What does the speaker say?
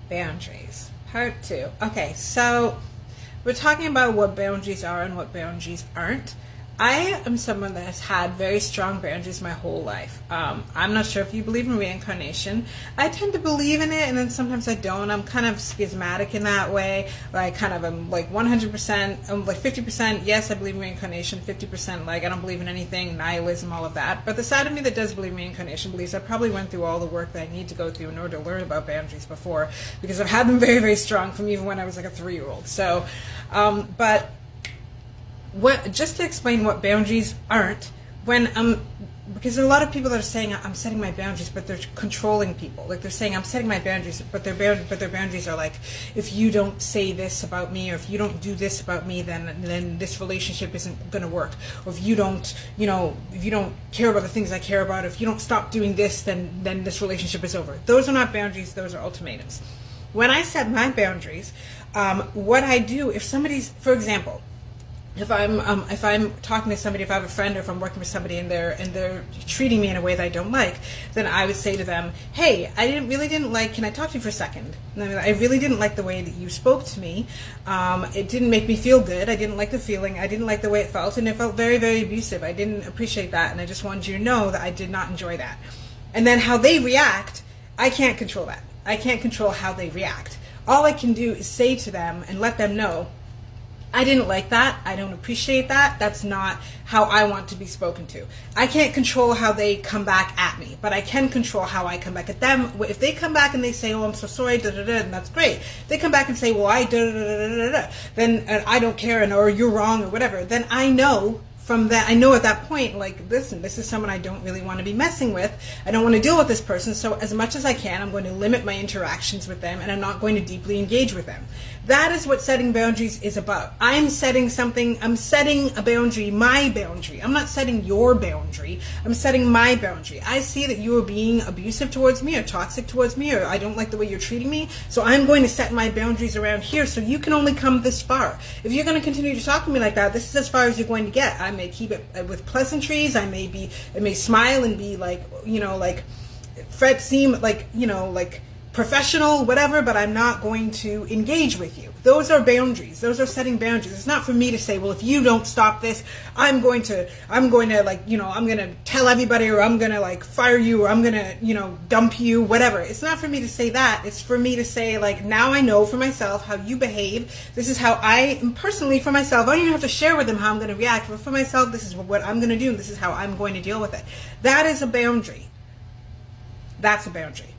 Boundaries, part 2. Okay, so we're talking about what boundaries are and what boundaries aren't. I am someone that has had very strong boundaries my whole life. I'm not sure if you believe in reincarnation. I tend to believe in it, and then sometimes I don't. I'm kind of schismatic in that way. Where I kind of am like 100%, like 50%, yes, I believe in reincarnation, 50% like I don't believe in anything, nihilism, all of that. But the side of me that does believe in reincarnation believes I probably went through all the work that I need to go through in order to learn about boundaries before, because I've had them very, very strong from even when I was like a 3-year-old. So, but just to explain what boundaries aren't, because there are a lot of people that are saying I'm setting my boundaries, but they're controlling people. Like they're saying I'm setting my boundaries, but their boundaries are like, if you don't say this about me, or if you don't do this about me, then this relationship isn't going to work. Or if you don't, if you don't care about the things I care about, if you don't stop doing this, then this relationship is over. Those are not boundaries. Those are ultimatums. When I set my boundaries, what I do, if somebody's, for example, if I'm talking to somebody, if I have a friend, or if I'm working with somebody and they're treating me in a way that I don't like, then I would say to them, hey, I really didn't like, can I talk to you for a second? And I really didn't like the way that you spoke to me. It didn't make me feel good. I didn't like the feeling. I didn't like the way it felt, and it felt very, very abusive. I didn't appreciate that, and I just wanted you to know that I did not enjoy that. And then how they react, I can't control that. I can't control how they react. All I can do is say to them and let them know, I didn't like that. I don't appreciate that. That's not how I want to be spoken to. I can't control how they come back at me, but I can control how I come back at them. If they come back and they say, oh, I'm so sorry, then that's great. If they come back and say, well, then I don't care, or you're wrong, or whatever, then I know from that, I know at that point, like, listen, this is someone I don't really want to be messing with. I don't want to deal with this person, so as much as I can, I'm going to limit my interactions with them, and I'm not going to deeply engage with them. That is what setting boundaries is about. I'm setting a boundary, my boundary. I'm not setting your boundary. I'm setting my boundary. I see that you are being abusive towards me, or toxic towards me, or I don't like the way you're treating me, so I'm going to set my boundaries around here, so you can only come this far. If you're going to continue to talk to me like that, this is as far as you're going to get. I may keep it with pleasantries. I may smile and be like, seem like professional, whatever, but I'm not going to engage with you. Those are boundaries. Those are setting boundaries. It's not for me to say, well, if you don't stop this, I'm going to I'm going to tell everybody, or I'm going to fire you, or I'm going to, dump you, whatever. It's not for me to say that. It's for me to say, now I know for myself how you behave. This is how I am personally for myself. I don't even have to share with them how I'm going to react, but for myself, this is what I'm going to do, and this is how I'm going to deal with it. That is a boundary. That's a boundary.